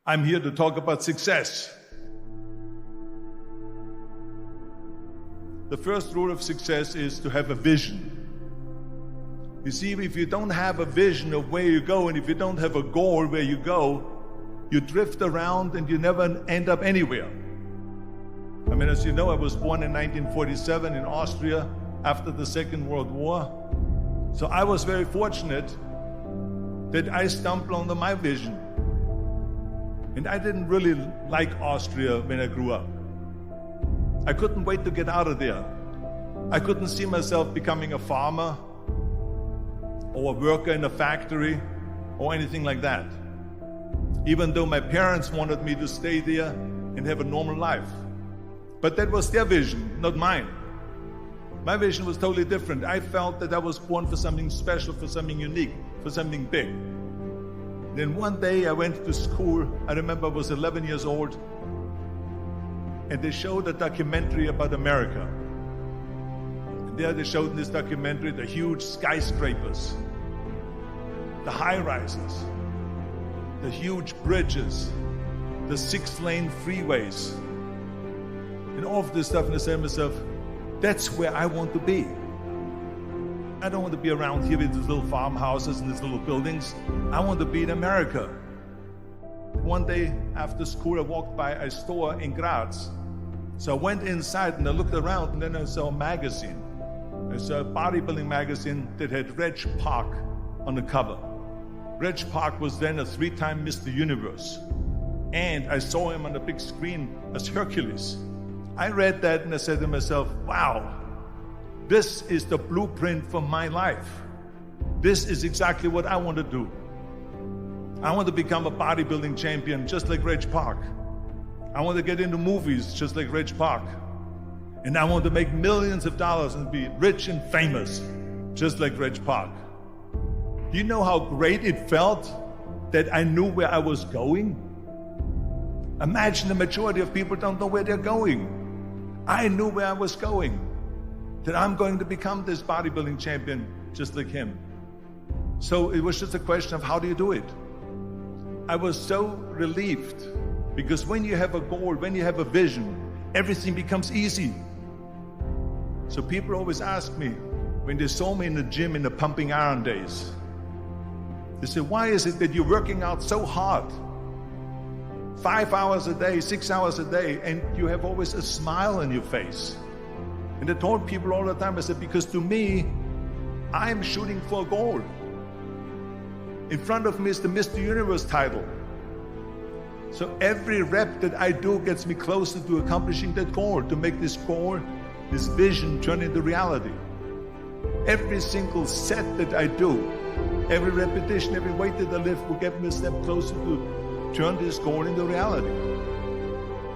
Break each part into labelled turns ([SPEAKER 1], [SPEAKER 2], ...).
[SPEAKER 1] I'm here to talk about success. The first rule of success is to have a vision. You see, if you don't have a vision of where you go, and if you don't have a goal where you go, you drift around and you never end up anywhere. I mean, as you know, I was born in 1947 in Austria after the Second World War. So I was very fortunate that I stumbled onto my vision. And I didn't really like Austria when I grew up. I couldn't wait to get out of there. I couldn't see myself becoming a farmer or a worker in a factory or anything like that, even though my parents wanted me to stay there and have a normal life. But that was their vision, not mine. My vision was totally different. I felt that I was born for something special, for something unique, for something big. Then one day I went to school. I remember I was 11 years old, and they showed a documentary about America. And there they showed in this documentary the huge skyscrapers, the high-rises, the huge bridges, the 6-lane freeways, and all of this stuff. And I said to myself, that's where I want to be. I don't want to be around here with these little farmhouses and these little buildings. I want to be in America. One day after school, I walked by a store in Graz. So I went inside and I looked around, and then I saw a magazine. I saw a bodybuilding magazine that had Reg Park on the cover. Reg Park was then a 3-time Mr. Universe. And I saw him on the big screen as Hercules. I read that and I said to myself, wow, this is the blueprint for my life. This is exactly what I want to do. I want to become a bodybuilding champion just like Reg Park. I want to get into movies just like Reg Park. And I want to make millions of dollars and be rich and famous just like Reg Park. Do you know how great it felt that I knew where I was going? Imagine the majority of people don't know where they're going. I knew where I was going, that I'm going to become this bodybuilding champion just like him. So it was just a question of how do you do it? I was so relieved, because when you have a goal, when you have a vision, everything becomes easy. So people always ask me, when they saw me in the gym in the pumping iron days, they say, why is it that you're working out so hard? 5 hours a day, 6 hours a day, and you have always a smile on your face. And I told people all the time, I said, because to me, I'm shooting for a goal. In front of me is the Mr. Universe title. So every rep that I do gets me closer to accomplishing that goal, to make this goal, this vision turn into reality. Every single set that I do, every repetition, every weight that I lift will get me a step closer to turn this goal into reality.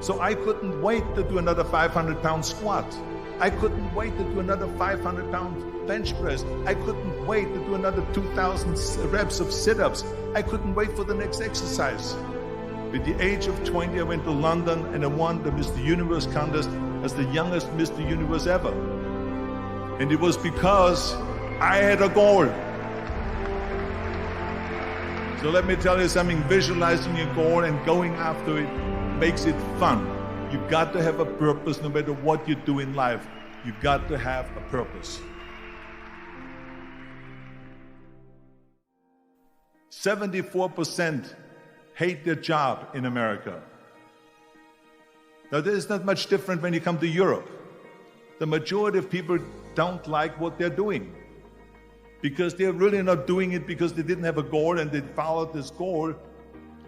[SPEAKER 1] So I couldn't wait to do another 500-pound squat. I couldn't wait to do another 500-pound bench press. I couldn't wait to do another 2,000 reps of sit-ups. I couldn't wait for the next exercise. At the age of 20, I went to London and I won the Mr. Universe contest as the youngest Mr. Universe ever. And it was because I had a goal. So let me tell you something, visualizing your goal and going after it makes it fun. You've got to have a purpose no matter what you do in life. You've got to have a purpose. 74% hate their job in America. Now, there's not much different when you come to Europe. The majority of people don't like what they're doing, because they're really not doing it because they didn't have a goal and they followed this goal.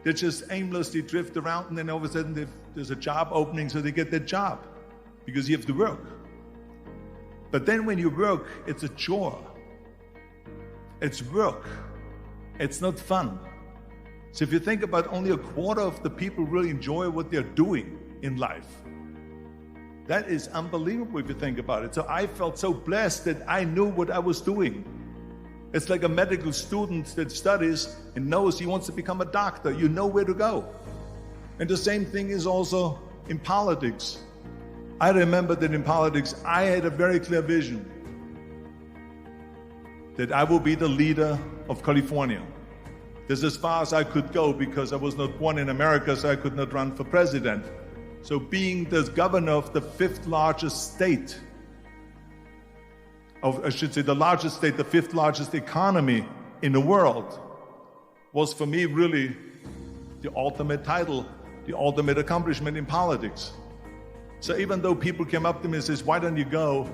[SPEAKER 1] They just aimlessly drift around, and then all of a sudden there's a job opening, so they get that job because you have to work. But then when you work, it's a chore. It's work. It's not fun. So if you think about, only a quarter of the people really enjoy what they're doing in life. That is unbelievable if you think about it. So I felt so blessed that I knew what I was doing. It's like a medical student that studies and knows he wants to become a doctor. You know where to go. And the same thing is also in politics. I remember that in politics, I had a very clear vision that I will be the leader of California. This is as far as I could go because I was not born in America, so I could not run for president. So being the governor of the fifth largest state, the largest state, the fifth largest economy in the world, was for me really the ultimate title, the ultimate accomplishment in politics. So even though people came up to me and says, why don't you go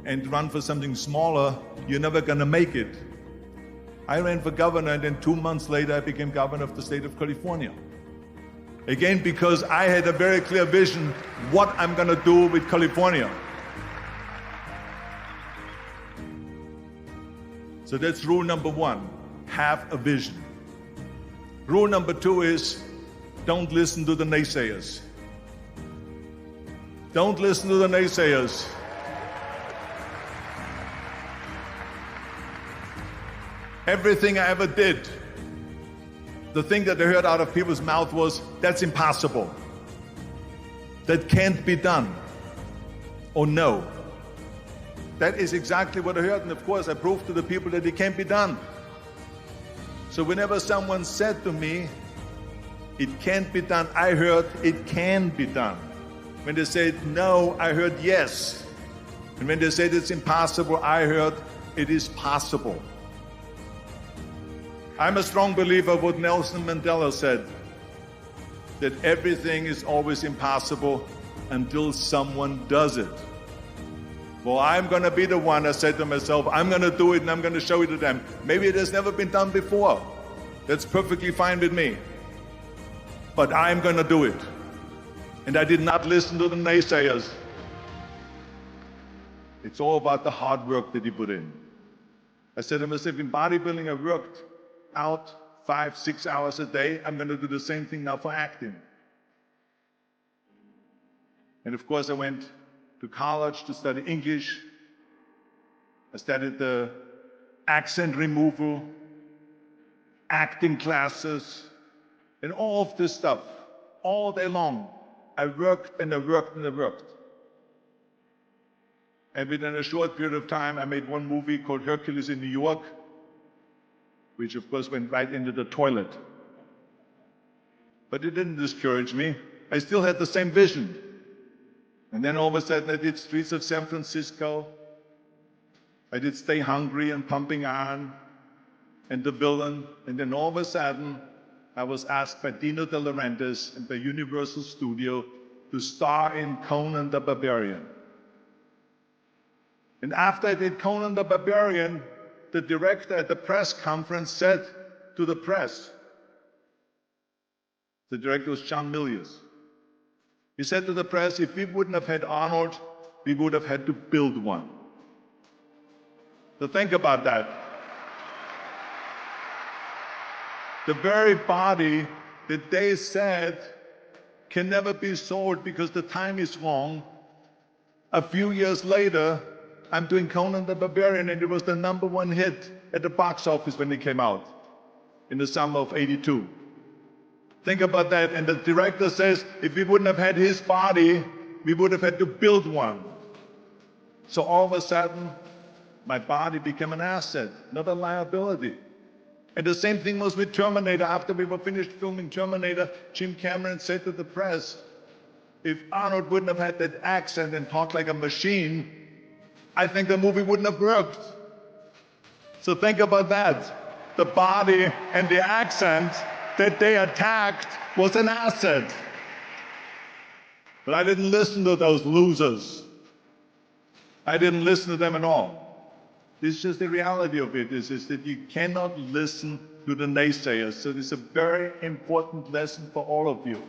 [SPEAKER 1] and run for something smaller, you're never gonna make it. I ran for governor, and then 2 months later I became governor of the state of California. Again, because I had a very clear vision what I'm gonna do with California. So that's rule number one, have a vision. Rule number two is, don't listen to the naysayers. Don't listen to the naysayers. Everything I ever did, the thing that I heard out of people's mouth was, that's impossible. That can't be done. Or no. That is exactly what I heard, and of course I proved to the people that it can't be done. So whenever someone said to me, it can't be done, I heard, it can be done. When they said no, I heard yes. And when they said it's impossible, I heard it is possible. I'm a strong believer of what Nelson Mandela said, that everything is always impossible until someone does it. Well, I'm going to be the one, I said to myself, I'm going to do it and I'm going to show it to them. Maybe it has never been done before. That's perfectly fine with me. But I'm going to do it. And I did not listen to the naysayers. It's all about the hard work that you put in. I said to myself, in bodybuilding, I worked out 5-6 hours a day. I'm going to do the same thing now for acting. And of course, I went to college to study English. I studied the accent removal, acting classes, and all of this stuff, all day long. I worked and I worked and I worked. And within a short period of time, I made one movie called Hercules in New York, which of course went right into the toilet. But it didn't discourage me. I still had the same vision. And then all of a sudden I did Streets of San Francisco. I did Stay Hungry and Pumping Iron and The Villain. And then all of a sudden I was asked by Dino De Laurentiis and by Universal Studio to star in Conan the Barbarian. And after I did Conan the Barbarian, the director at the press conference said to the press, the director was John Milius, he said to the press, if we wouldn't have had Arnold, we would have had to build one. So think about that. The very body that they said can never be sold because the time is wrong. A few years later, I'm doing Conan the Barbarian, and it was the #1 hit at the box office when it came out in the summer of '82. Think about that. And the director says, if we wouldn't have had his body, we would have had to build one. So all of a sudden, my body became an asset, not a liability. And the same thing was with Terminator. After we were finished filming Terminator, Jim Cameron said to the press, if Arnold wouldn't have had that accent and talked like a machine, I think the movie wouldn't have worked. So think about that. The body and the accent that they attacked was an asset. But I didn't listen to those losers. I didn't listen to them at all. This is just the reality of it, is that you cannot listen to the naysayers. So this is a very important lesson for all of you.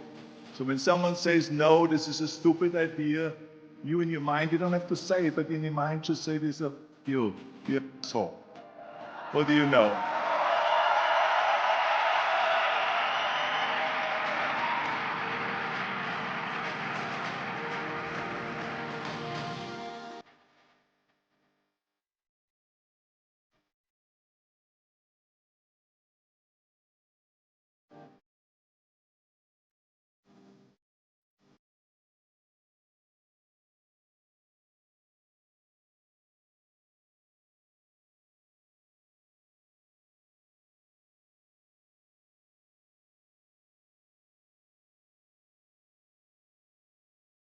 [SPEAKER 1] So when someone says, no, this is a stupid idea, you in your mind, you don't have to say it, but in your mind just say this, you're asshole. What do you know?